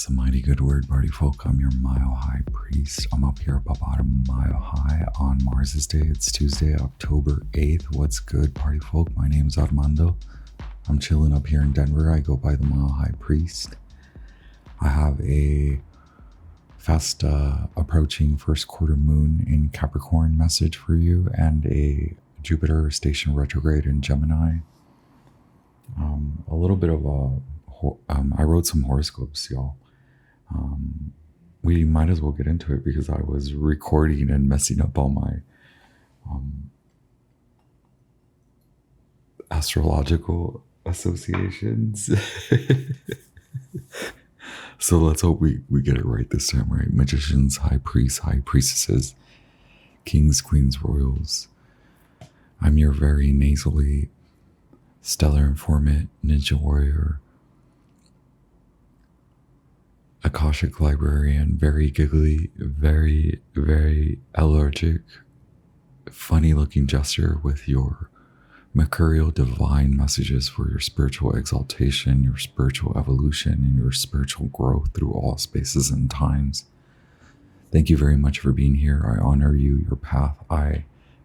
It's a mighty good word, party folk. I'm your mile high priest. I'm up here about a mile high on Mars's day. It's Tuesday, October 8th. What's good, party folk? My name is Armando. I'm chilling up here in Denver. I go by the mile high priest. I have a fast approaching first quarter moon in Capricorn message for you, and a Jupiter station retrograde in Gemini. A little bit of I wrote some horoscopes, y'all. We might as well get into it because I was recording and messing up all my astrological associations. So let's hope we get it right this time, right? Magicians, high priests, high priestesses, kings, queens, royals. I'm your very nasally stellar informant, ninja warrior, Akashic librarian, very giggly, very, very allergic, funny looking jester with your mercurial divine messages for your spiritual exaltation, your spiritual evolution, and your spiritual growth through all spaces and times. Thank you very much for being here. I honor you, your path. I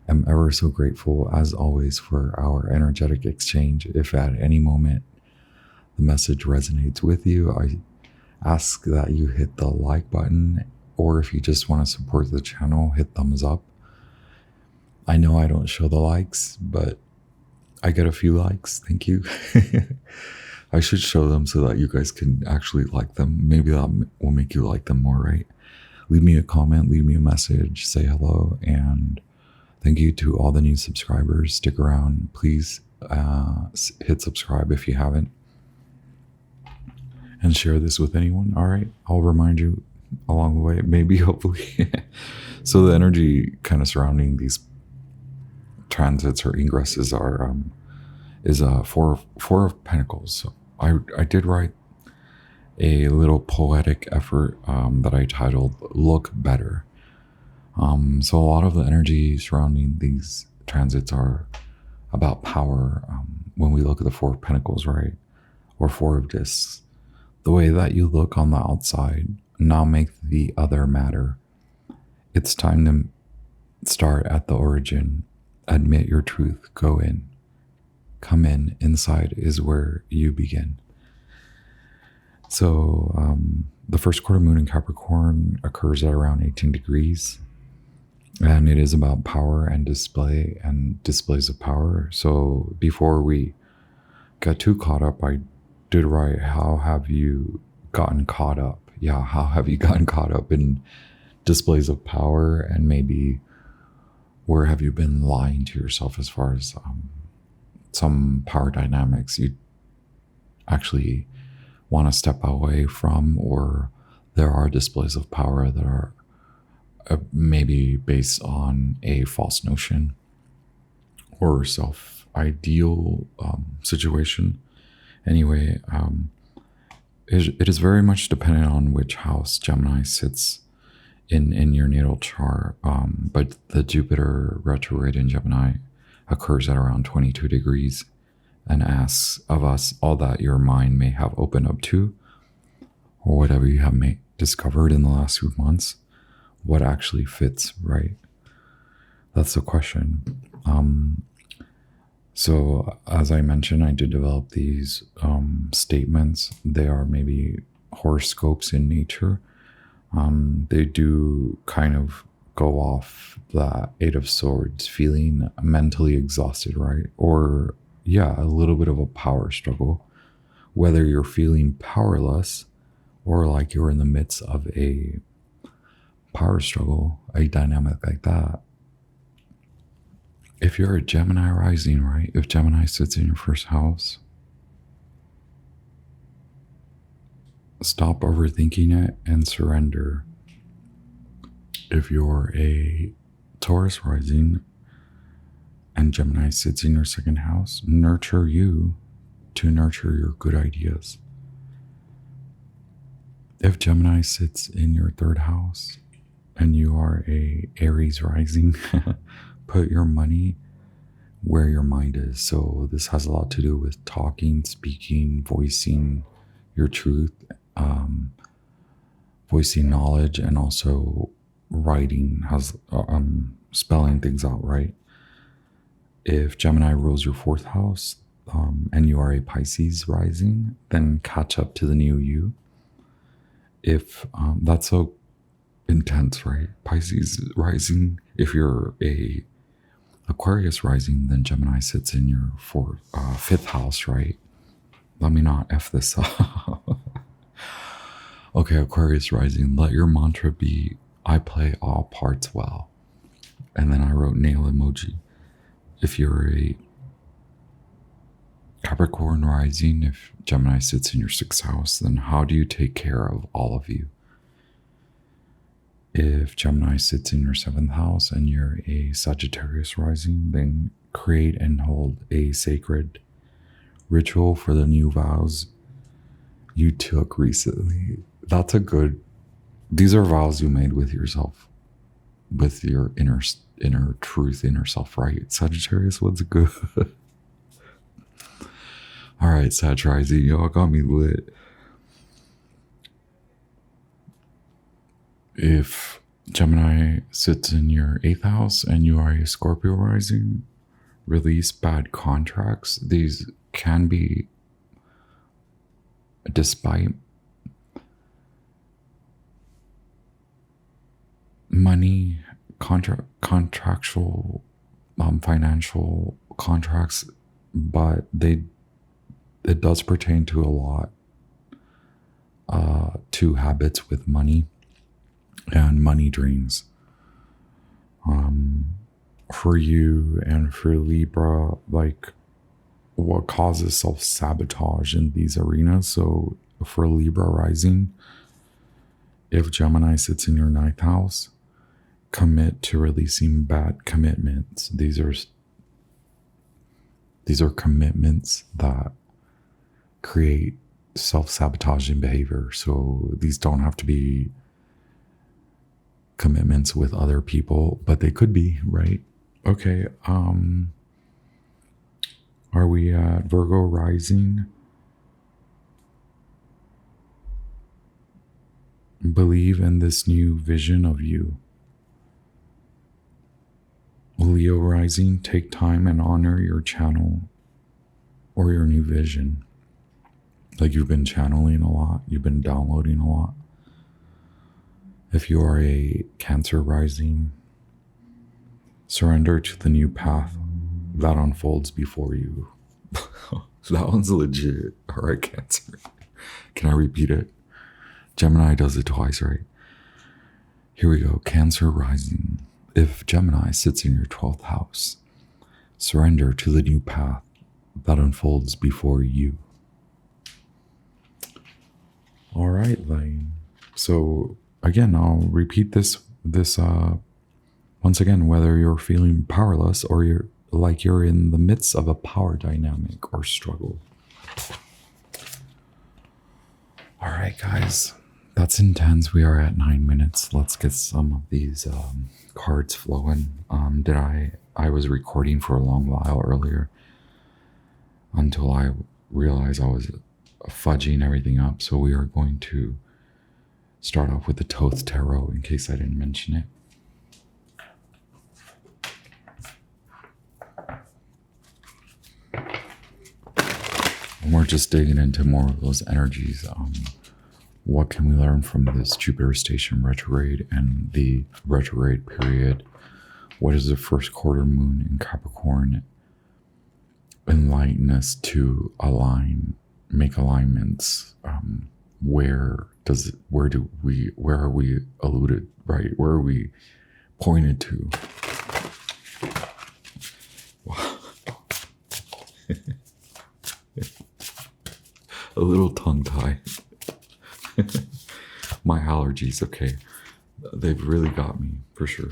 am ever so grateful, as always, for our energetic exchange. If at any moment the message resonates with you, I ask that you hit the like button, or if you just want to support the channel, hit thumbs up. I know I don't show the likes, but I get a few likes. Thank you. I should show them so that you guys can actually like them. Maybe that will make you like them more, right? Leave me a comment, leave me a message, say hello, and thank you to all the new subscribers. Stick around. Please hit subscribe if you haven't. And share this with anyone. All right. I'll remind you along the way, maybe, hopefully. So the energy kind of surrounding these transits or ingresses is four of Pentacles. So I did write a little poetic effort that I titled Look Better. So a lot of the energy surrounding these transits are about power. When we look at the Four of Pentacles, right? Or Four of Discs. The way that you look on the outside now make the other matter. It's time to start at the origin. Admit your truth. Go in. Come in. Inside is where you begin. So the first quarter moon in Capricorn occurs at around 18 degrees. And it is about power and display and displays of power. So before we got too caught up, I did write, how have you gotten caught up? Yeah, how have you gotten caught up in displays of power, and maybe where have you been lying to yourself as far as some power dynamics you actually want to step away from, or there are displays of power that are maybe based on a false notion or self-ideal situation. Anyway, it is very much dependent on which house Gemini sits in your natal chart. But the Jupiter retrograde in Gemini occurs at around 22 degrees and asks of us all that your mind may have opened up to, or whatever you have discovered in the last few months, what actually fits, right? That's the question. So as I mentioned, I did develop these statements. They are maybe horoscopes in nature. They do kind of go off the Eight of Swords, feeling mentally exhausted, right? Or, yeah, a little bit of a power struggle. Whether you're feeling powerless or like you're in the midst of a power struggle, a dynamic like that. If you're a Gemini rising, right? If Gemini sits in your first house, stop overthinking it and surrender. If you're a Taurus rising and Gemini sits in your second house, nurture you to nurture your good ideas. If Gemini sits in your third house and you are a Aries rising, put your money where your mind is. So this has a lot to do with talking, speaking, voicing your truth, voicing knowledge and also writing, has spelling things out right. If Gemini rules your fourth house, and you are a Pisces rising, then catch up to the new you. If that's so intense, right? Pisces rising. If you're a Aquarius rising, then Gemini sits in your fifth house, right? Let me not F this up. Okay, Aquarius rising, let your mantra be, I play all parts well. And then I wrote nail emoji. If you're a Capricorn rising, if Gemini sits in your sixth house, then how do you take care of all of you? If Gemini sits in your seventh house and you're a Sagittarius rising, then create and hold a sacred ritual for the new vows you took recently. That's a good, these are vows you made with yourself, with your inner truth, inner self, right? Sagittarius, what's good? All right, Sag rising, y'all got me lit. If Gemini sits in your eighth house and you are a Scorpio rising, release bad contracts. These can be, despite money, contractual, financial contracts, but it does pertain to a lot, to habits with money and money dreams. For you and for Libra, like what causes self-sabotage in these arenas. So for Libra rising, if Gemini sits in your ninth house, commit to releasing bad commitments. These are commitments that create self-sabotaging behavior. So these don't have to be commitments with other people, but they could be, right? Okay, are we at Virgo rising? Believe in this new vision of you. Leo rising, take time and honor your channel or your new vision. Like you've been channeling a lot, you've been downloading a lot. If you are a Cancer rising, surrender to the new path that unfolds before you. That one's legit. All right, Cancer. Can I repeat it? Gemini does it twice, right? Here we go. Cancer rising. If Gemini sits in your 12th house, surrender to the new path that unfolds before you. All right, Lane. So again, I'll repeat this once again, whether you're feeling powerless or you're in the midst of a power dynamic or struggle. All right, guys, that's intense. We are at 9 minutes. Let's get some of these cards flowing. I was recording for a long while earlier until I realized I was fudging everything up. So we are going to start off with the Thoth Tarot in case I didn't mention it. And we're just digging into more of those energies. What can we learn from this Jupiter station retrograde and the retrograde period? What is the first quarter moon in Capricorn? Enlighten us to make alignments. Where are we alluded, right? Where are we pointed to? A little tongue-tied. My allergies, okay. They've really got me, for sure.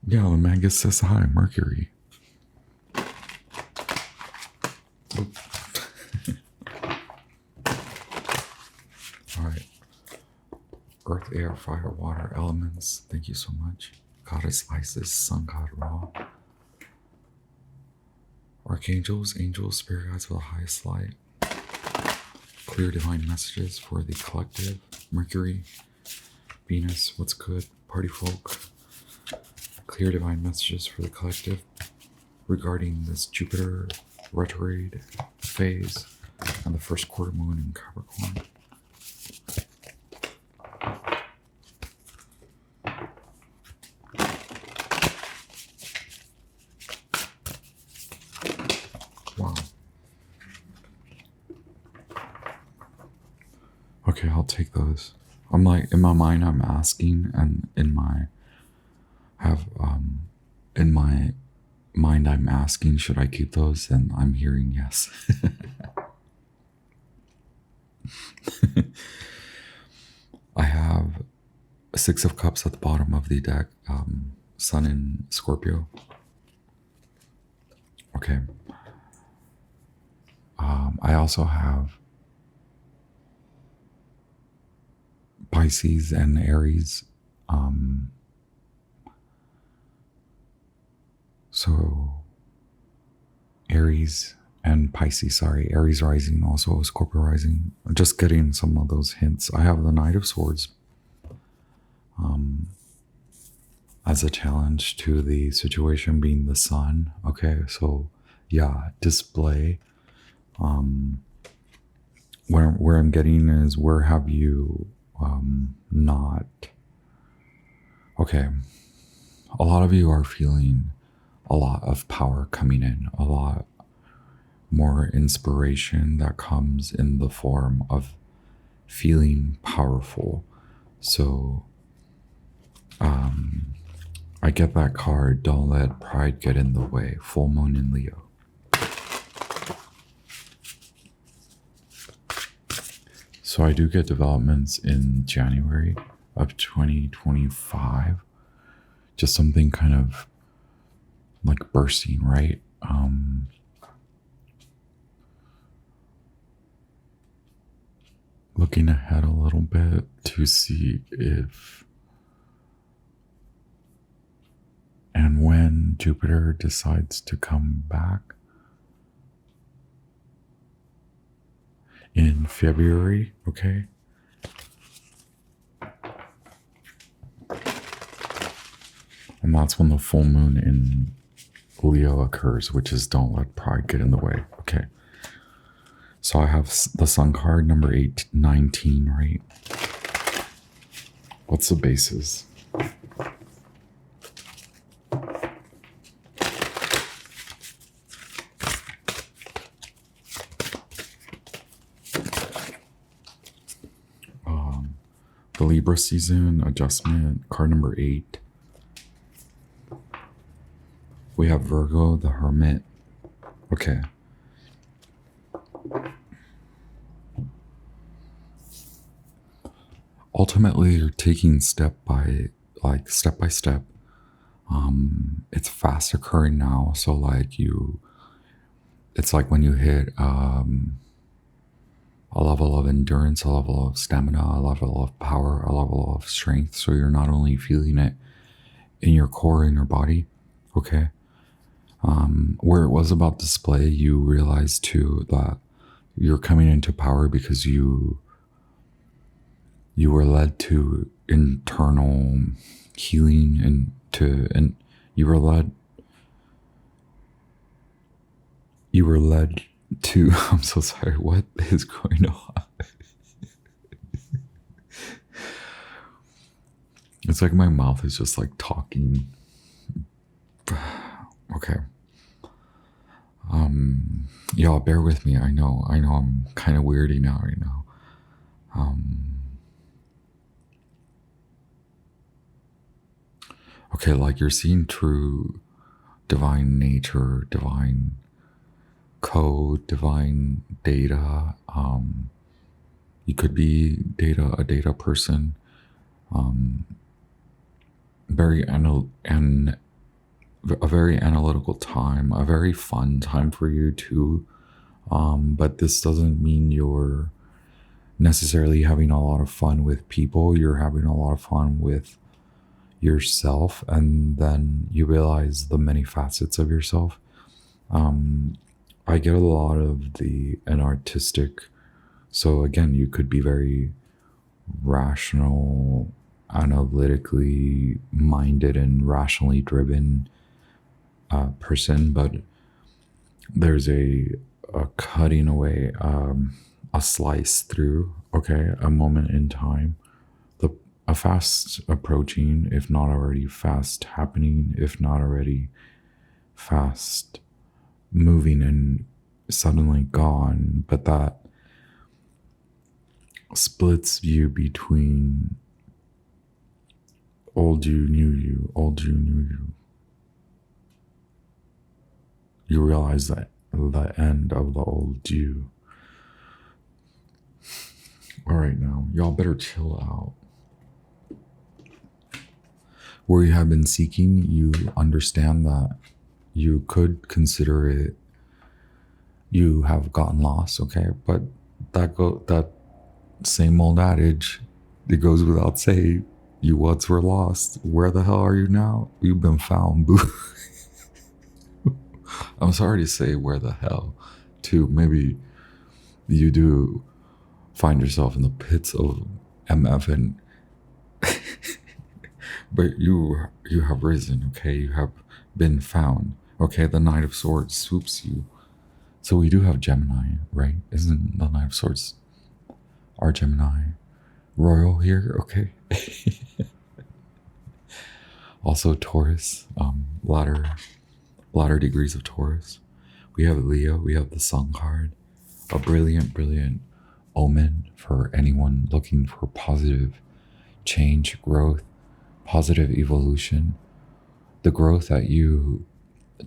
Yeah, the Magus says hi, Mercury. All right. Earth, air, fire, water, elements. Thank you so much. Goddess Isis, Sun God Ra. Archangels, angels, spirit guides for the highest light. Clear divine messages for the collective. Mercury, Venus, what's good? Party folk. Clear divine messages for the collective regarding this Jupiter retrograde phase and the first quarter moon in Capricorn. Wow. Okay, I'll take those. I'm like, in my mind, I'm asking, and in my mind, I'm asking, should I keep those? And I'm hearing yes. I have a Six of Cups at the bottom of the deck, Sun in Scorpio. Okay. I also have Pisces and Aries. So Aries and Pisces, Aries rising, also Scorpio rising. I'm just getting some of those hints. I have the Knight of Swords as a challenge to the situation being the Sun. Okay, so yeah, display. Where I'm getting is, where have you not? Okay, a lot of you are feeling a lot of power coming in, a lot more inspiration that comes in the form of feeling powerful. So I get that card, don't let pride get in the way, full moon in Leo. So I do get developments in January of 2025, just something kind of like bursting, right? Looking ahead a little bit to see if and when Jupiter decides to come back in February, okay? And that's when the full moon in Leo occurs, which is don't let pride get in the way, okay? So I have the Sun card, number 19, right? What's the basis? The Libra season, adjustment, card number 8. We have Virgo, the Hermit. Okay. Ultimately, you're taking step by step. It's fast occurring now. So like it's like when you hit a level of endurance, a level of stamina, a level of power, a level of strength. So you're not only feeling it in your core, in your body, okay? Where it was about display, you realize too that you're coming into power because you were led to internal healing and you were led to I'm so sorry, what is going on? It's like my mouth is just like talking. Okay. Y'all bear with me. I know I'm kind of weirding out right now. Okay, like you're seeing true divine nature, divine code, divine data. You could be a data person. A very analytical time, a very fun time for you too. But this doesn't mean you're necessarily having a lot of fun with people. You're having a lot of fun with yourself, and then you realize the many facets of yourself. I get a lot of an artistic So again, you could be very rational, analytically minded, and rationally driven person, but there's a cutting away, a slice through, okay, a moment in time, a fast approaching, if not already fast happening, if not already fast moving and suddenly gone, but that splits you between old you, new you, old you, new you. You realize that the end of the old you. All right, now, y'all better chill out. Where you have been seeking, you understand that you could consider it, you have gotten lost, okay? But that same old adage, it goes without saying, you once were lost. Where the hell are you now? You've been found, boo. I'm sorry to say where the hell, too. Maybe you do find yourself in the pits of MF, and but you have risen, okay? You have been found, okay? The Knight of Swords swoops you. So we do have Gemini, right? Isn't the Knight of Swords our Gemini royal here? Okay. Also Taurus, latter degrees of Taurus. We have Leo, we have the Sun card, a brilliant omen for anyone looking for positive change, growth, positive evolution. The growth that you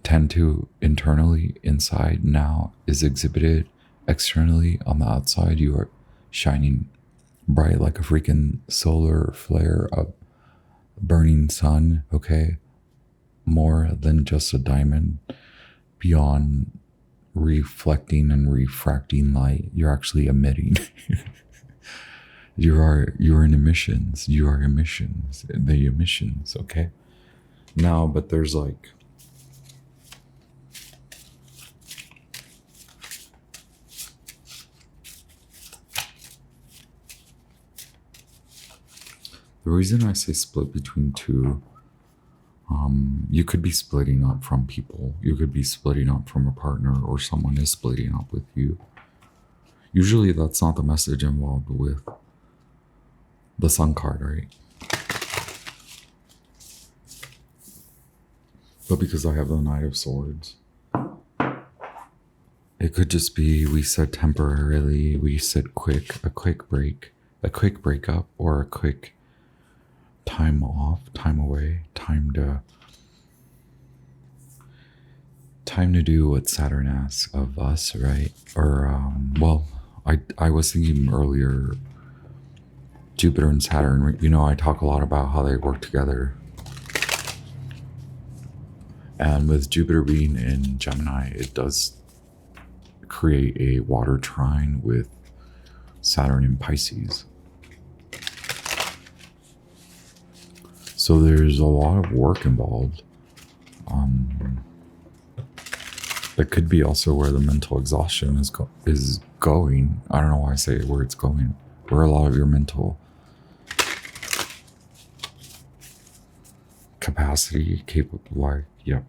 tend to internally inside now is exhibited externally on the outside. You are shining bright like a freaking solar flare, a burning sun, okay? More than just a diamond, beyond reflecting and refracting light. You're actually emitting. You're in emissions. You are emissions. The emissions, okay? Now, but there's like the reason I say split between two, you could be splitting up from people. You could be splitting up from a partner, or someone is splitting up with you. Usually that's not the message involved with the Sun card, right? But because I have the Knight of Swords, it could just be we said temporarily, we said a quick break, a quick breakup, or a quick time off, time away, time to do what Saturn asks of us, right? Or I was thinking earlier, Jupiter and Saturn, you know, I talk a lot about how they work together. And with Jupiter being in Gemini, it does create a water trine with Saturn in Pisces. So there's a lot of work involved. It could be also where the mental exhaustion is going. I don't know why I say where it's going. Where a lot of your mental capacity, capable, yep.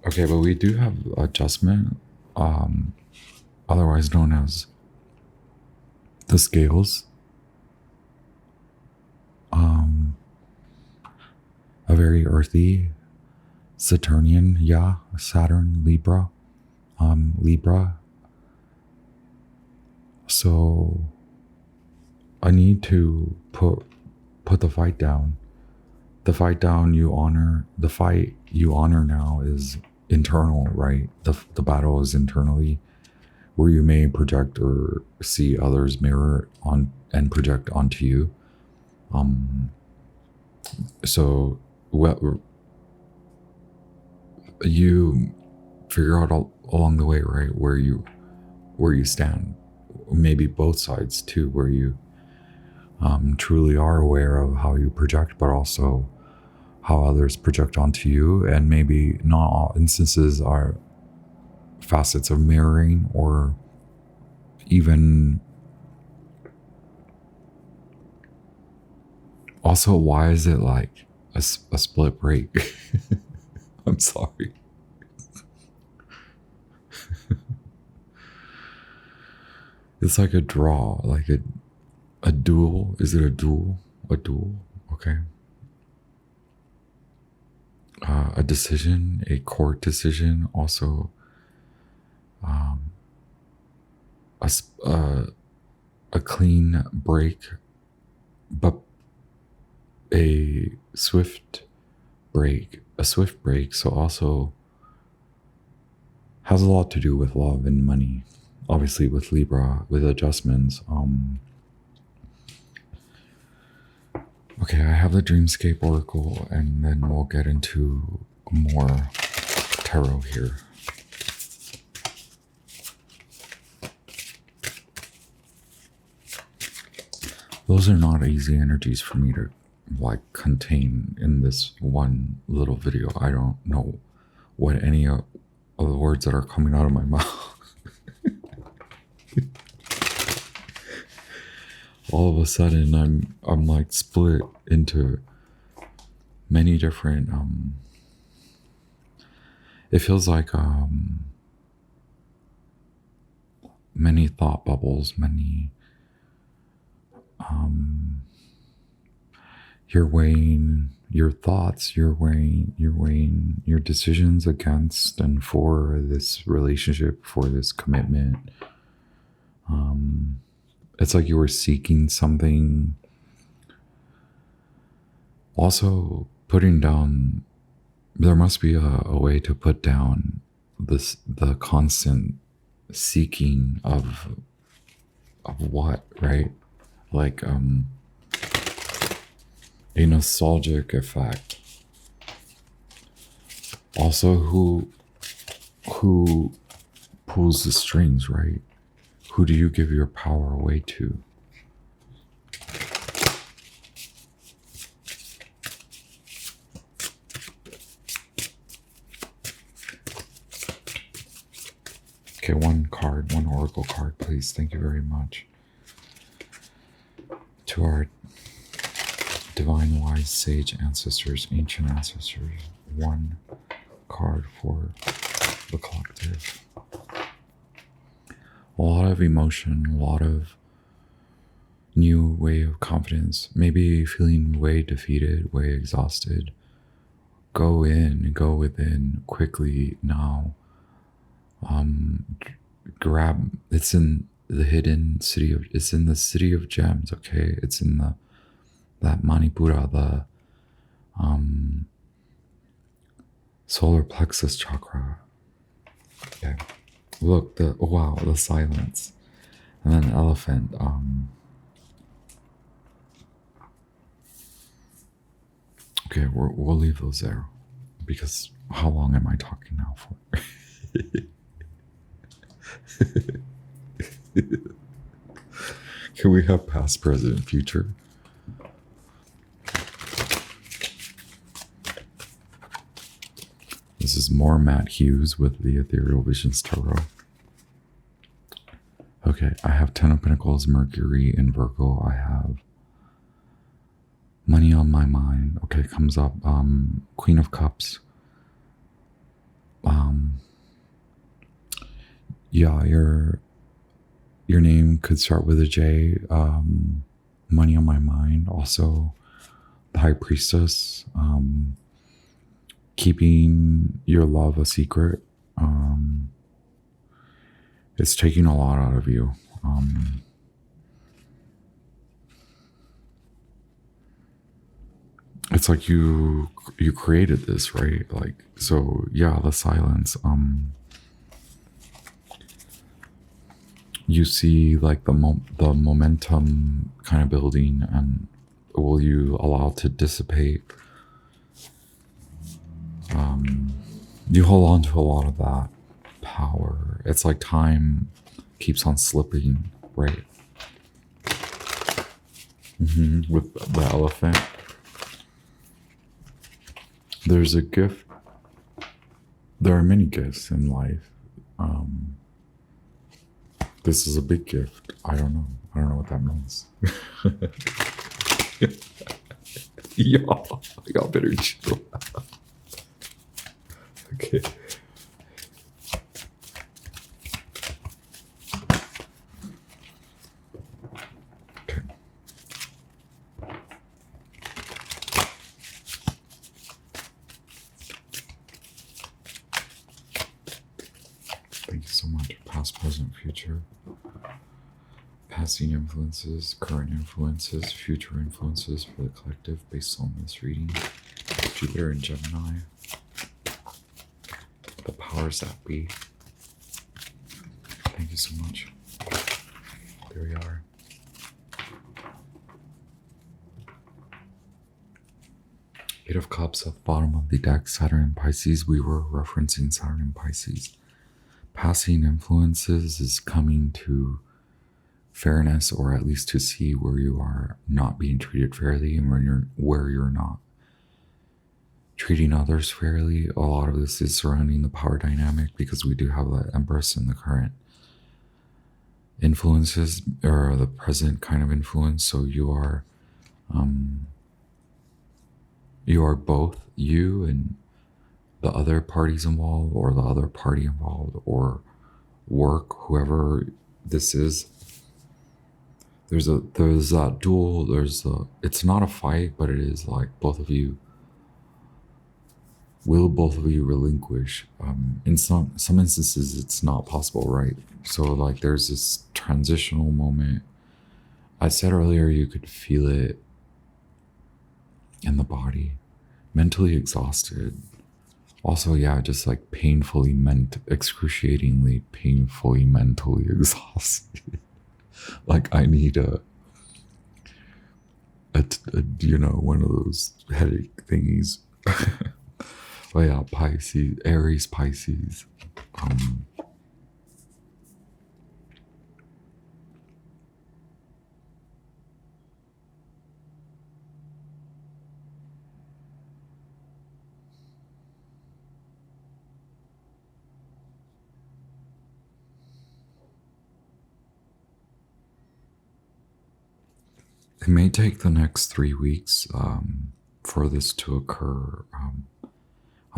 Okay, but we do have adjustment, otherwise known as the scales. A very earthy Saturnian, yeah, Saturn, Libra, Libra. So I need to put the fight down. The fight down you honor. The fight you honor now is internal, right? The battle is internally, where you may project or see others mirror on and project onto you. So what you figure out along the way, right, where you stand. Maybe both sides too, where you truly are aware of how you project, but also how others project onto you. And maybe not all instances are facets of mirroring, or even also, why is it like a split break? I'm sorry. It's like a draw, like a duel. Is it a duel? A duel? Okay. A decision, a court decision, also a, a clean break, but a swift break. A swift break, so also has a lot to do with love and money. Obviously with Libra, with adjustments. Okay, I have the Dreamscape Oracle, and then we'll get into more tarot here. Those are not easy energies for me to like contain in this one little video. I don't know what any of the words that are coming out of my mouth. All of a sudden I'm like split into many different it feels like many thought bubbles, many you're weighing your thoughts, you're weighing your decisions against and for this relationship, for this commitment. It's like you were seeking something. Also, putting down, there must be a way to put down the constant seeking of what, right? Like a nostalgic effect. Also, who pulls the strings, right? Who do you give your power away to? Okay, one card, one oracle card, please. Thank you very much. To our divine, wise, sage ancestors, ancient ancestors, one card for the collective. A lot of emotion, a lot of new way of confidence, maybe feeling way defeated, way exhausted. Go in, go within quickly now. Grab, it's in the hidden city of, it's in the city of gems, okay? It's in that Manipura, the solar plexus chakra. Okay. Look, wow, the silence. And then elephant. Okay, we'll leave those there. Because how long am I talking now for? Can we have past, present, future? This is more Matt Hughes with the Ethereal Visions Tarot. Okay, I have Ten of Pentacles, Mercury in Virgo. I have money on my mind. Okay, comes up. Queen of Cups. Yeah, your name could start with a J. Money on my mind. Also, the High Priestess. Keeping your love a secret. It's taking a lot out of you. It's like you created this, right? Like, so yeah, the silence. You see like the momentum kind of building, and will you allow it to dissipate? You hold on to a lot of that power. It's like time keeps on slipping, right? With the elephant. There's a gift. There are many gifts in life. This is a big gift. I don't know. I don't know what that means. Y'all better chill. Okay. Okay. Thank you so much. Past, present, future. Passing influences, current influences, future influences for the collective based on this reading. Jupiter and Gemini. The powers that be. Thank you so much. There we are. Eight of Cups at the bottom of the deck, Saturn and Pisces. We were referencing Saturn and Pisces. Passing influences is coming to fairness, or at least to see where you are not being treated fairly and where you're not treating others fairly. A lot of this is surrounding the power dynamic because we do have the Empress in the current influences, or the present kind of influence. So you are both you and the other parties involved, or the other party involved, or work, whoever this is. There's that duel. It's not a fight, but it is like both of you relinquish. In some instances, it's not possible, right? So like there's this transitional moment. I said earlier, you could feel it in the body, mentally exhausted. Also, yeah, just like excruciatingly painfully mentally exhausted. Like I need a one of those headache thingies. Oh yeah, Pisces, Aries, Pisces. It may take the next 3 weeks for this to occur. I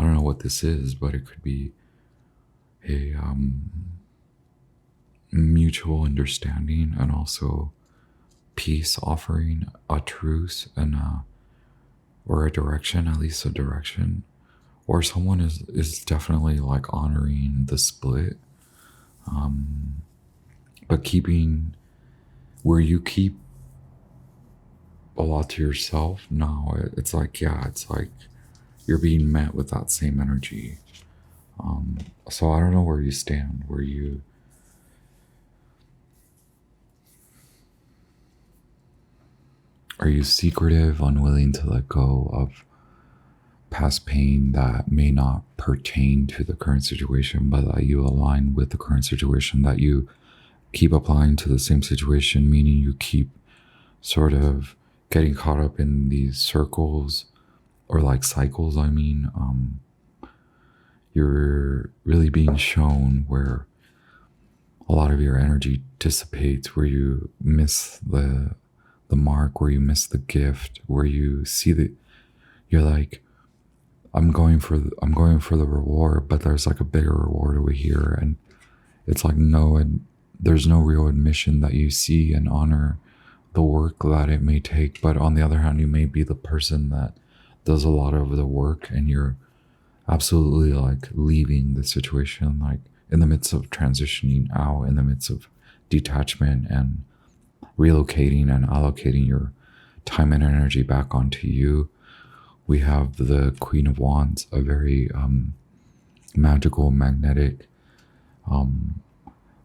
don't know what this is, but it could be a mutual understanding and also peace offering, a truce, and or a direction, at least a direction. Or someone is definitely like honoring the split, but keeping where you keep a lot to yourself. No, it's like you're being met with that same energy. So I don't know where you stand. Are you secretive, unwilling to let go of past pain that may not pertain to the current situation, but that you align with the current situation, that you keep applying to the same situation, meaning you keep sort of getting caught up in these circles, or like cycles, I mean. You're really being shown where a lot of your energy dissipates, where you miss the mark, where you miss the gift, where you see that you're like, I'm going for the reward, but there's like a bigger reward over here, and it's like there's no real admission that you see and honor the work that it may take. But on the other hand, you may be the person that does a lot of the work, and you're absolutely like leaving the situation, like in the midst of transitioning out, in the midst of detachment and relocating and allocating your time and energy back onto you. We have the Queen of Wands, a very magical, magnetic,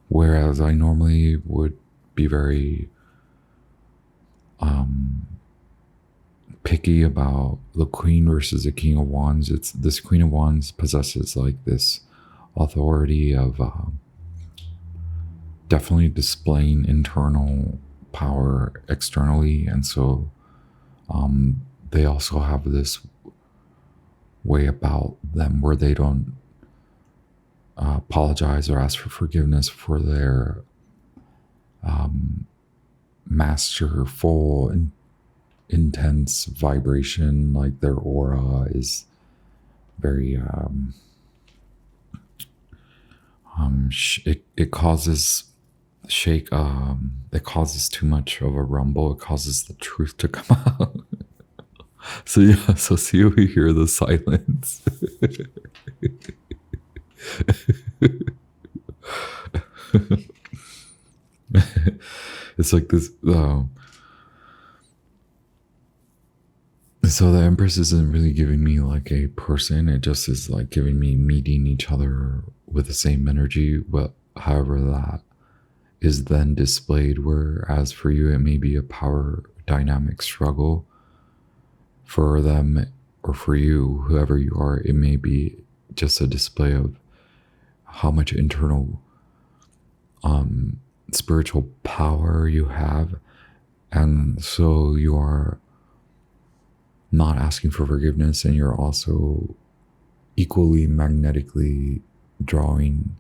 whereas I normally would be very picky about the Queen versus the King of Wands. It's this Queen of Wands possesses like this authority of definitely displaying internal power externally, and so they also have this way about them where they don't apologize or ask for forgiveness for their masterful and intense vibration. Like their aura is very it causes shake it causes too much of a rumble. It causes the truth to come out. So yeah, so see, we hear the silence. It's like this so the Empress isn't really giving me like a person. It just is like giving me meeting each other with the same energy. But however that is then displayed, whereas for you it may be a power dynamic struggle. For them or for you, whoever you are, it may be just a display of how much internal spiritual power you have. And so you are not asking for forgiveness, and you're also equally magnetically drawing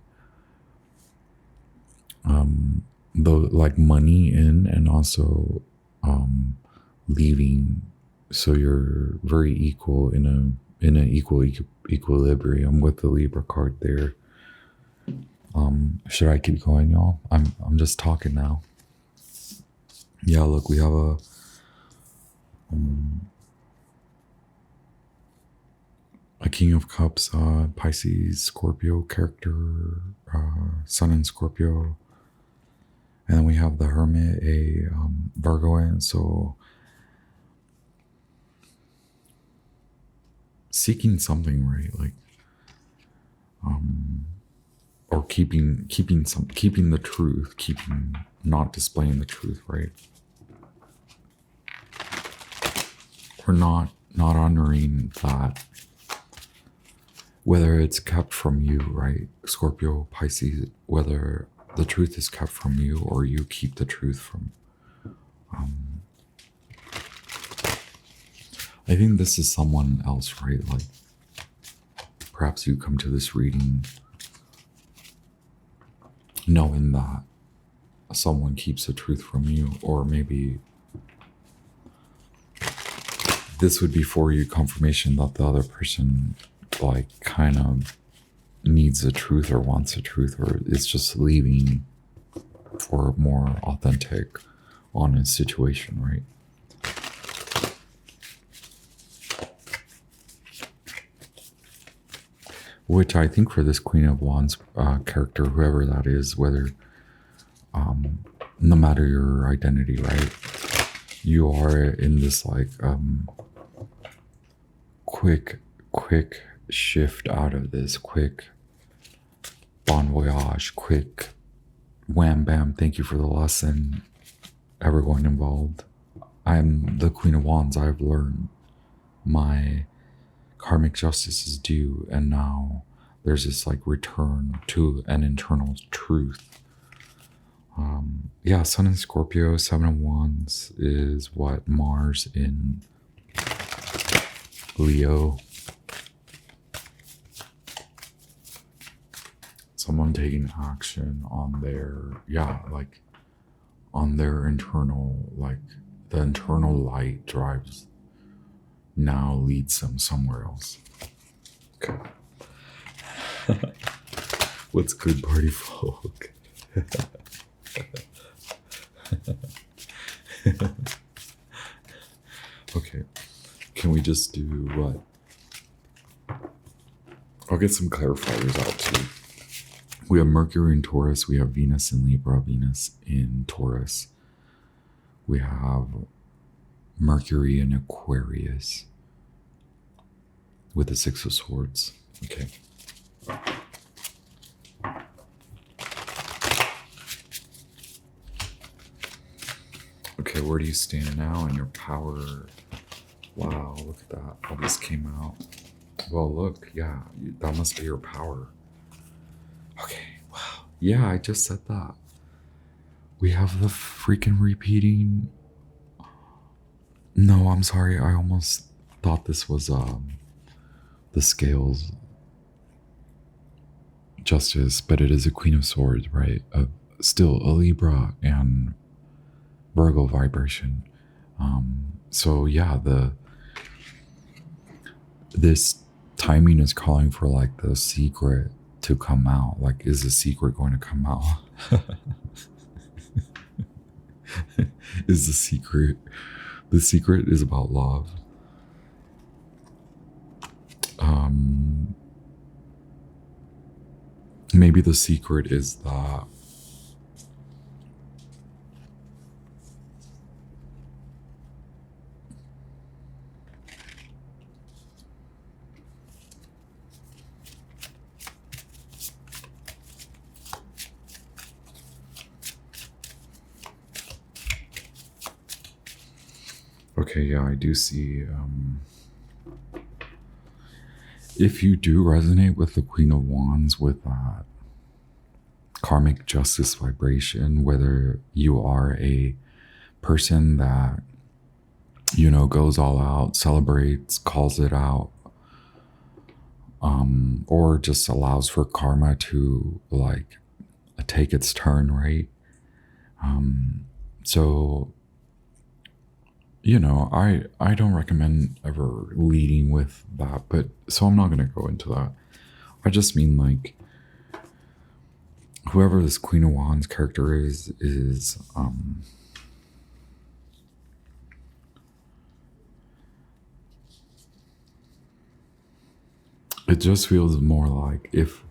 the like money in, and also leaving. So you're very equal in an equilibrium with the Libra card there. Should I keep going, y'all? I'm just talking now. Yeah, look, we have a King of Cups, Pisces, Scorpio character, Sun in Scorpio, and then we have the Hermit, a Virgoan. So seeking something, right? Like, or keeping the truth, not displaying the truth, right? Or not honoring that, whether it's kept from you, right? Scorpio, Pisces, whether the truth is kept from you or you keep the truth from. I think this is someone else, right? Like, perhaps you come to this reading knowing that someone keeps the truth from you, or maybe this would be for you confirmation that the other person like kind of needs the truth or wants the truth, or it's just leaving for a more authentic, honest situation, right? Which I think for this Queen of Wands character, whoever that is, whether, no matter your identity, right? You are in this like quick shift out of this, quick bon voyage, quick wham bam, thank you for the lesson, everyone involved. I'm the Queen of Wands. I've learned my karmic justice is due, and now there's this like return to an internal truth. Yeah, Sun in Scorpio, 7 of Wands is what? Mars in Leo. Someone taking action on their, like on their internal, like the internal light drives now leads them somewhere else. Okay. What's good, party folk? Okay. Can we just do what? I'll get some clarifiers out too. We have Mercury in Taurus. We have Venus in Libra, Venus in Taurus. We have Mercury in Aquarius with the 6 of Swords. Okay. Okay, where do you stand now in your power? Wow, look at that. All this came out. Well, look, yeah, that must be your power. Okay, wow. Yeah, I just said that. We have the freaking repeating. No, I'm sorry. I almost thought this was the scales justice, but it is a Queen of Swords, right? still a Libra and Virgo vibration. So yeah, this timing is calling for like the secret to come out. Like, is the secret going to come out? Is the secret is about love. Maybe the secret is that okay, yeah, I do see. If you do resonate with the Queen of Wands, with that karmic justice vibration, whether you are a person that, you know, goes all out, celebrates, calls it out, or just allows for karma to like take its turn, right? So, you know, I don't recommend ever leading with that, but so I'm not going to go into that. I just mean like whoever this Queen of Wands character is it just feels more like if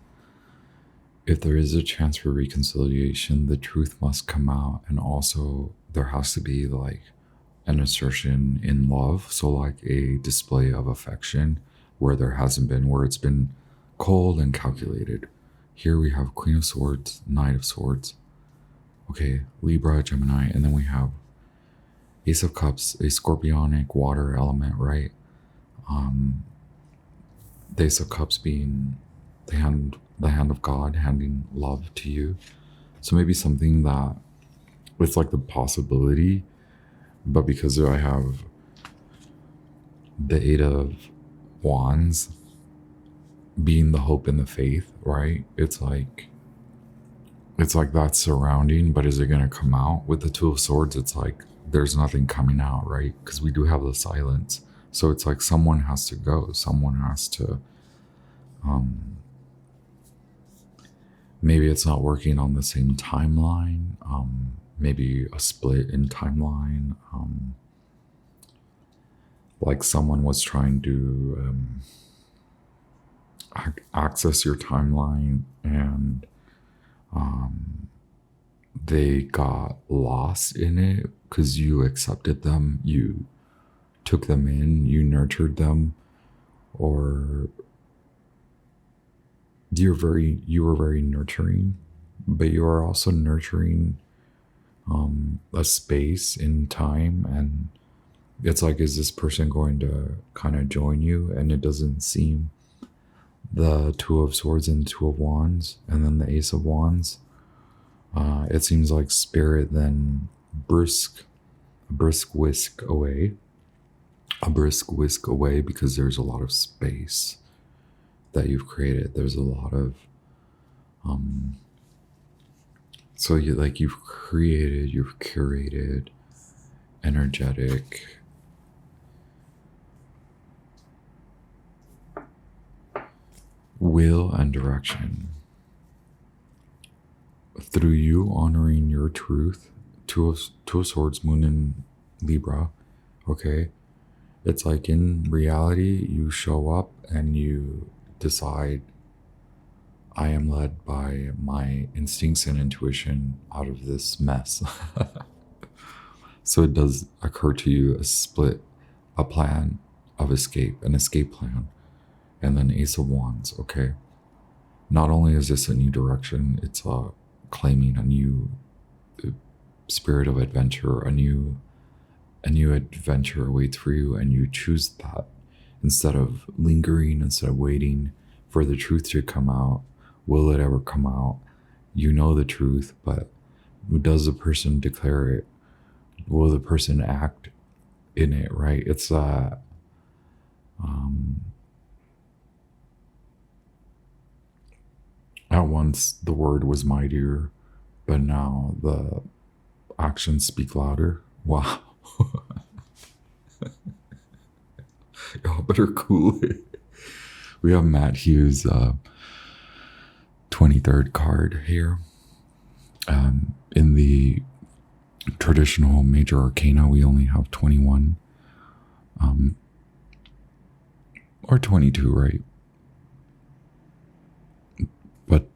there is a chance for reconciliation, the truth must come out, and also there has to be like an assertion in love. So like a display of affection where there hasn't been, where it's been cold and calculated. Here we have Queen of Swords, Knight of Swords. Okay, Libra, Gemini, and then we have Ace of Cups, a scorpionic water element, right? The Ace of Cups being the hand of God handing love to you. So maybe something that it's like the possibility, but because I have the Eight of Wands being the hope and the faith, right? It's like that's surrounding, but is it going to come out? With the Two of Swords, it's like there's nothing coming out, right? Because we do have the silence. So it's like someone has to go. Someone has to. Maybe it's not working on the same timeline. Maybe a split in timeline. Like someone was trying to access your timeline and they got lost in it because you accepted them, you took them in, you nurtured them, or you were very nurturing, but you are also nurturing a space in time. And it's like, is this person going to kind of join you? And it doesn't seem. The Two of Swords and Two of Wands, and then the Ace of Wands. It seems like spirit then brisk whisk away, because there's a lot of space that you've created. There's a lot of so you've curated energetic will and direction through you honoring your truth. Two of Swords, Moon in Libra. Okay, it's like in reality you show up and you decide, I am led by my instincts and intuition out of this mess. So it does occur to you a plan of escape, an escape plan. And then Ace of Wands, okay. Not only is this a new direction, it's claiming a new spirit of adventure, a new adventure awaits for you, and you choose that instead of lingering, instead of waiting for the truth to come out. Will it ever come out? You know the truth, but does the person declare it? Will the person act in it, right? It's that at once the word was mightier but now the actions speak louder. Wow. Y'all better cool it. We have Matt Hughes' 23rd card here. In the traditional major arcana, we only have 21. Or 22, right? But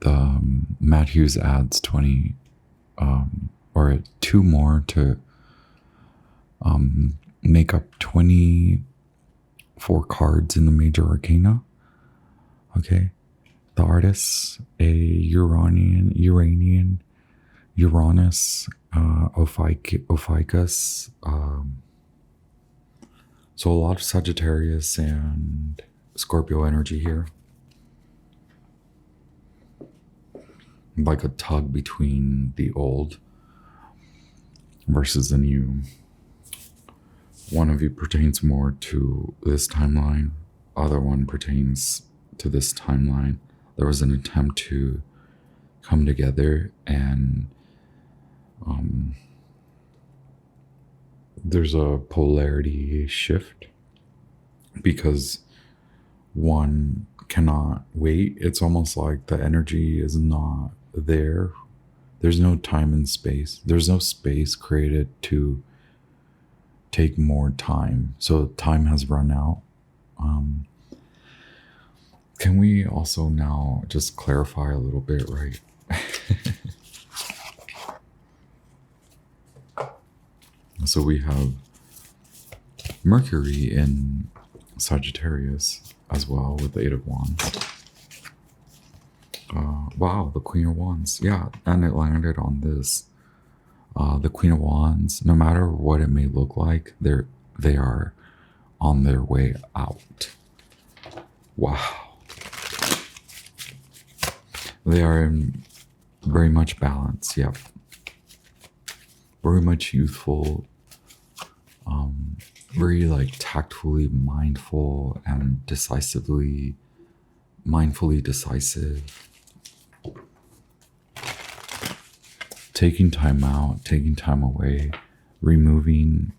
Matt Hughes adds 20, or 2 more to make up 24 cards in the major arcana. Okay. The artists, a Uranian, Uranus, Ophiuchus. So a lot of Sagittarius and Scorpio energy here. Like a tug between the old versus the new. One of you pertains more to this timeline. Other one pertains to this timeline. There was an attempt to come together, and there's a polarity shift because one cannot wait. It's almost like the energy is not there. There's no time and space. There's no space created to take more time. So time has run out. Can we also now just clarify a little bit, right? So we have Mercury in Sagittarius as well with the 8 of Wands. Wow, the Queen of Wands. Yeah, and it landed on this. The Queen of Wands, no matter what it may look like, they are on their way out. Wow. They are in very much balance, yep. Very much youthful, very like tactfully mindful and mindfully decisive. Taking time out, taking time away, removing,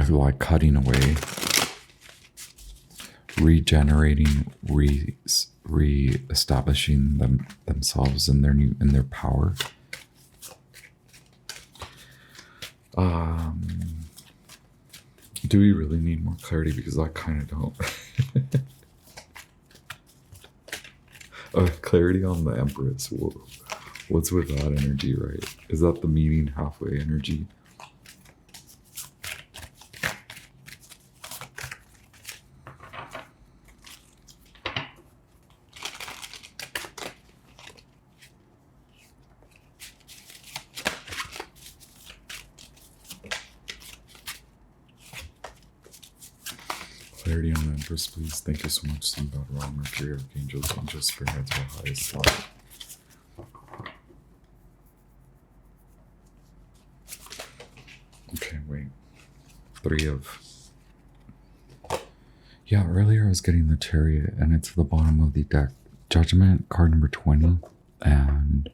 like cutting away, regenerating, re-establishing themselves in their power. Do we really need more clarity? Because I kind of don't. Clarity on the Empress. Whoa. What's with that energy, right? Is that the meeting halfway energy? Clarity on the Empress, please. Thank you so much, Sun God, Ra, Mercury, Archangels, Angels, Spirit Guides, our highest light. Okay, wait. 3 of... Yeah, earlier I was getting the Chariot, and it's at the bottom of the deck. Judgment, card number 20, and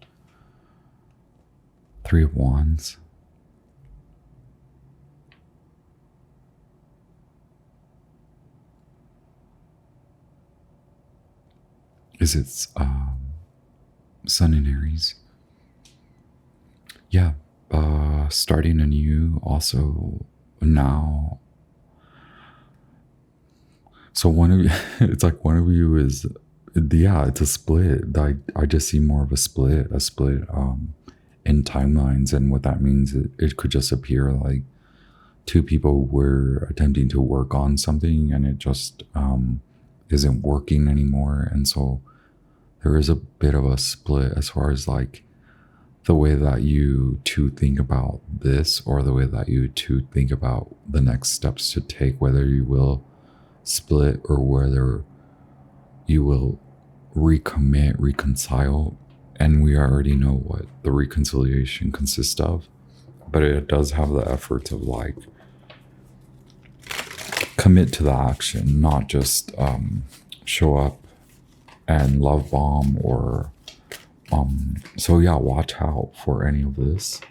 3 of Wands. Is its Sun in Aries. Yeah, starting anew also now. So one of you, it's like one of you is, yeah, it's a split. I just see more of a split in timelines, and what that means, it could just appear like 2 people were attempting to work on something, and it just isn't working anymore, and so there is a bit of a split as far as like the way that you two think about this, or the way that you two think about the next steps to take, whether you will split or whether you will recommit, reconcile. And we already know what the reconciliation consists of, but it does have the effort of like commit to the action, not just show up and love bomb or So yeah, watch out for any of this.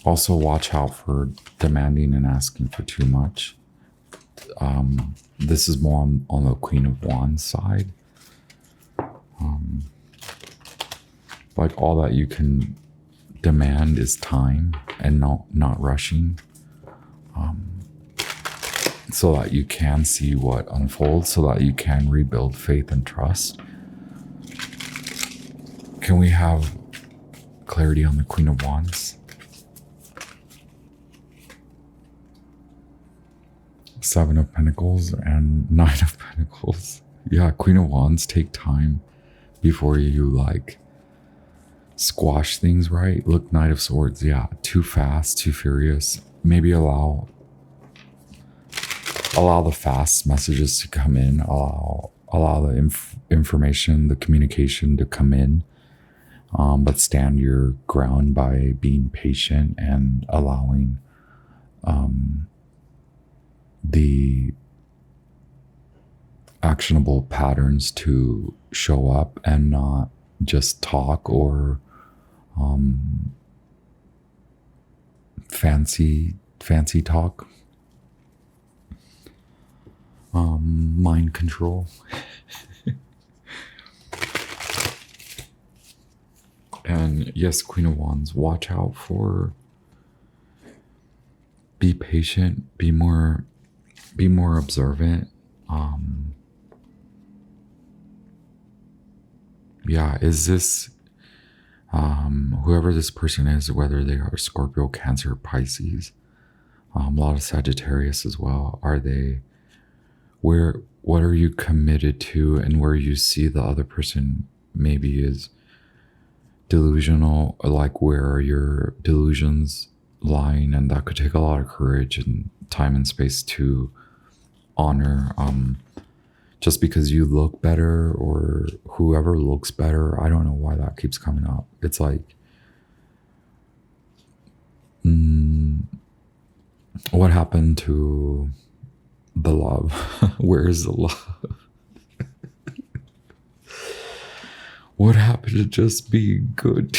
Also watch out for demanding and asking for too much. This is more on the Queen of Wands side. Like all that you can demand is time and not rushing. So that you can see what unfolds, so that you can rebuild faith and trust. Can we have clarity on the Queen of Wands? Seven of Pentacles and Nine of Pentacles. Yeah, Queen of Wands, take time before you like squash things, right? Look, Knight of Swords, yeah, too fast, too furious. Maybe allow the fast messages to come in, allow the information, the communication to come in, but stand your ground by being patient and allowing the actionable patterns to show up and not just talk or fancy talk. Mind control. And yes, Queen of Wands, watch out for, be patient, be more observant. Yeah, is this whoever this person is, whether they are Scorpio, Cancer, Pisces, a lot of Sagittarius as well, are they, what are you committed to, and where you see the other person maybe is delusional, like where are your delusions lying? And that could take a lot of courage and time and space to honor. Just because you look better or whoever looks better, I don't know why that keeps coming up. It's like, what happened to the love? Where is the love? What happened to just being good?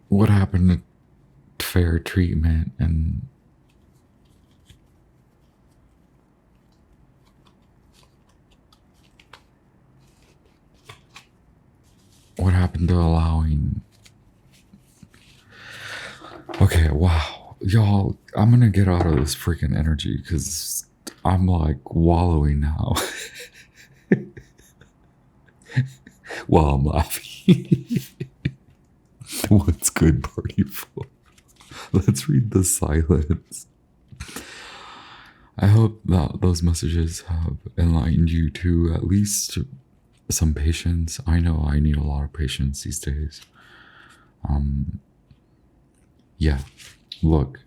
What happened to fair treatment and what happened to allowing? Okay, wow. Y'all, I'm gonna get out of this freaking energy because I'm like wallowing now. While I'm laughing. What's good, party for? Let's read the silence. I hope that those messages have enlightened you to at least some patience. I know I need a lot of patience these days. Yeah, look.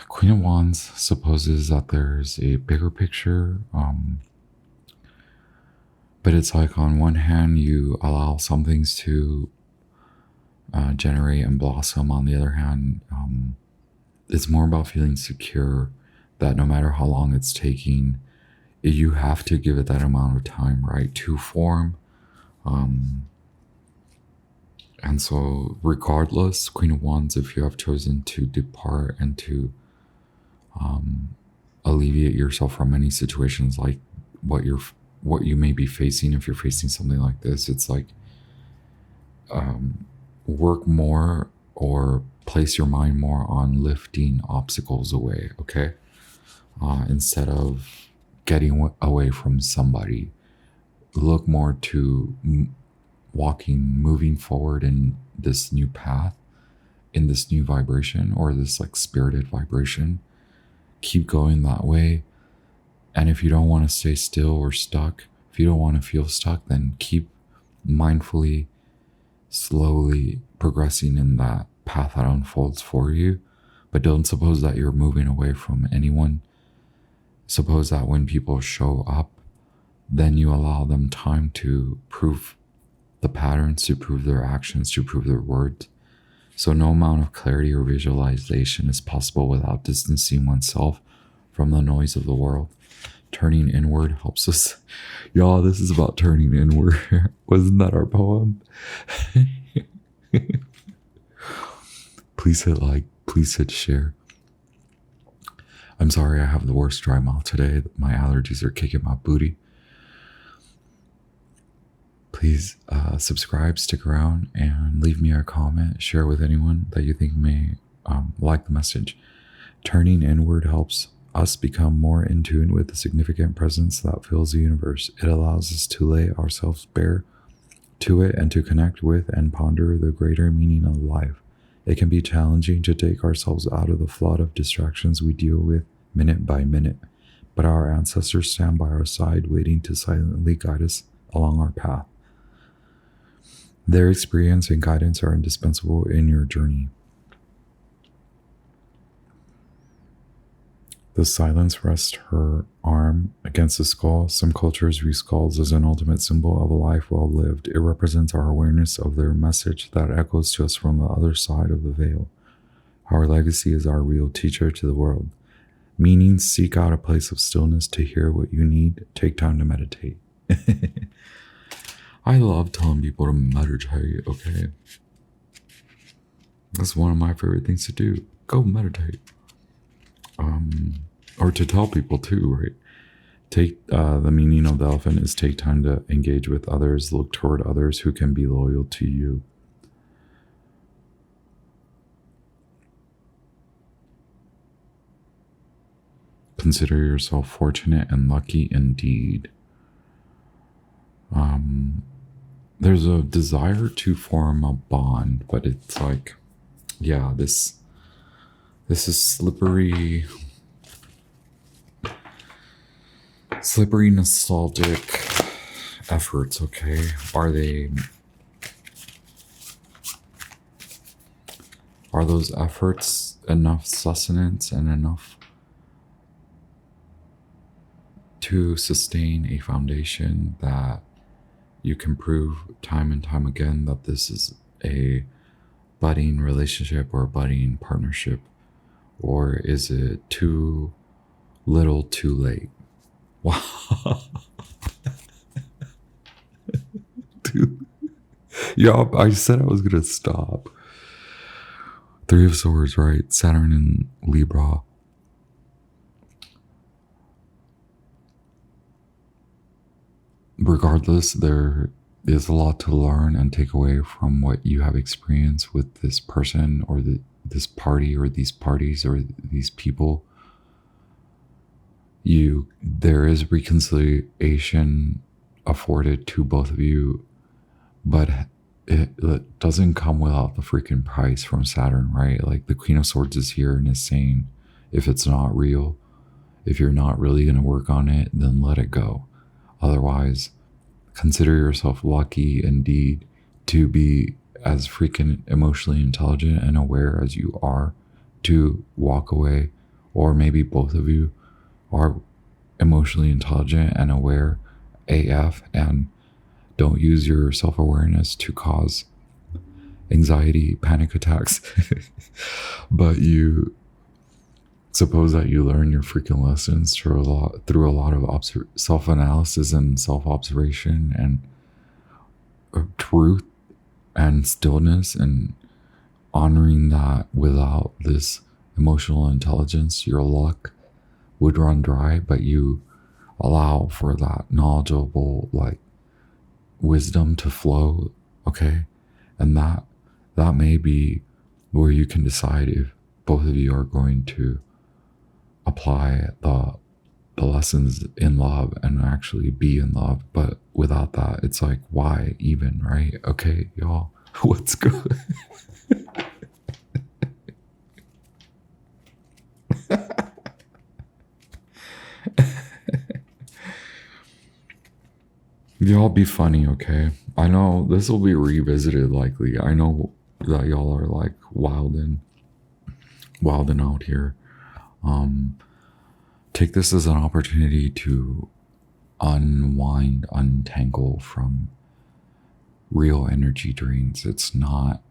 Queen of Wands supposes that there's a bigger picture. But it's like on one hand, you allow some things to generate and blossom. On the other hand, it's more about feeling secure that no matter how long it's taking, you have to give it that amount of time, right, to form. And so regardless, Queen of Wands, if you have chosen to depart and to alleviate yourself from any situations like what you may be facing, if you're facing something like this, it's like work more or place your mind more on lifting obstacles away, okay? Instead of getting away from somebody, look more to moving forward in this new path, in this new vibration, or this like spirited vibration. Keep going that way. And if you don't want to stay still or stuck, if you don't want to feel stuck, then keep mindfully, slowly progressing in that path that unfolds for you. But don't suppose that you're moving away from anyone. Suppose that when people show up, then you allow them time to prove the patterns, to prove their actions, to prove their words, So no amount of clarity or visualization is possible without distancing oneself from the noise of the world. Turning inward helps us. Y'all, this is about turning inward. Wasn't that our poem? Please hit like, please hit share. I'm sorry I have the worst dry mouth today. My allergies are kicking my booty. Please subscribe, stick around, and leave me a comment. Share with anyone that you think may like the message. Turning inward helps us become more in tune with the significant presence that fills the universe. It allows us to lay ourselves bare to it and to connect with and ponder the greater meaning of life. It can be challenging to take ourselves out of the flood of distractions we deal with minute by minute, but our ancestors stand by our side, waiting to silently guide us along our path. Their experience and guidance are indispensable in your journey. The silence rests her arm against the skull. Some cultures view skulls as an ultimate symbol of a life well lived. It represents our awareness of their message that echoes to us from the other side of the veil. Our legacy is our real teacher to the world. Meaning, seek out a place of stillness to hear what you need. Take time to meditate. I love telling people to meditate, okay? That's one of my favorite things to do. Go meditate. Or to tell people too, right? Take the meaning of the elephant is take time to engage with others, look toward others who can be loyal to you. Consider yourself fortunate and lucky indeed. There's a desire to form a bond, but it's like, yeah, this is slippery nostalgic efforts, okay? Are those efforts enough sustenance and enough to sustain a foundation that you can prove time and time again that this is a budding relationship or a budding partnership? Or is it too little too late? Wow. Dude. Yeah, I said I was going to stop. Three of Swords, right? Saturn in Libra. Regardless, there is a lot to learn and take away from what you have experienced with this person or this party or these parties or these people. There is reconciliation afforded to both of you, but it doesn't come without the freaking price from Saturn, right? Like the Queen of Swords is here and is saying, if it's not real, if you're not really going to work on it, then let it go. Otherwise, consider yourself lucky indeed to be as freaking emotionally intelligent and aware as you are to walk away, or maybe both of you are emotionally intelligent and aware AF and don't use your self-awareness to cause anxiety, panic attacks. But you suppose that you learn your freaking lessons through a lot of self-analysis and self-observation and truth and stillness, and honoring that without this emotional intelligence, your luck would run dry, but you allow for that knowledgeable like wisdom to flow, okay? And that may be where you can decide if both of you are going to apply the lessons in love and actually be in love. But without that, it's like, why even, right? Okay, y'all, what's good? Y'all be funny, okay? I know this will be revisited likely. I know that y'all are like wilding out here. Take this as an opportunity to untangle from real energy drains. It's not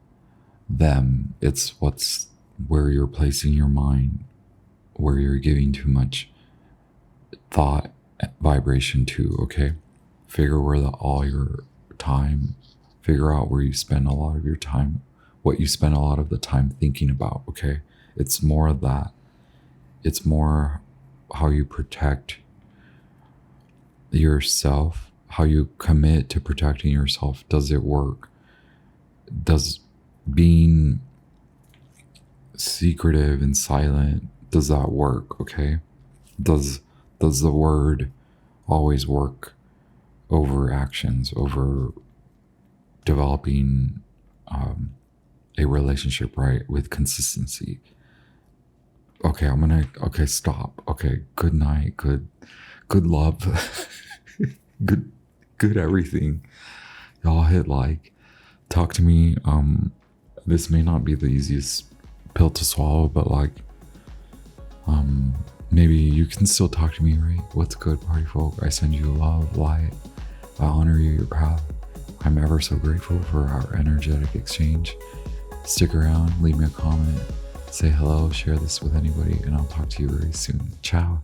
them. It's what's where you're placing your mind, where you're giving too much thought vibration to. Okay, figure where all your time, figure out where you spend a lot of your time, what you spend a lot of the time thinking about. Okay, it's more of that. It's more how you protect yourself, how you commit to protecting yourself. Does it work? Does being secretive and silent, does that work? Okay, does the word always work over actions, over developing a relationship, right, with consistency? Okay, okay, stop. Okay, good night, good love, good everything. Y'all hit like, talk to me. This may not be the easiest pill to swallow, but like, maybe you can still talk to me, right? What's good, party folk? I send you love, light. I honor you, your path. I'm ever so grateful for our energetic exchange. Stick around, leave me a comment, say hello, share this with anybody, and I'll talk to you very soon. Ciao.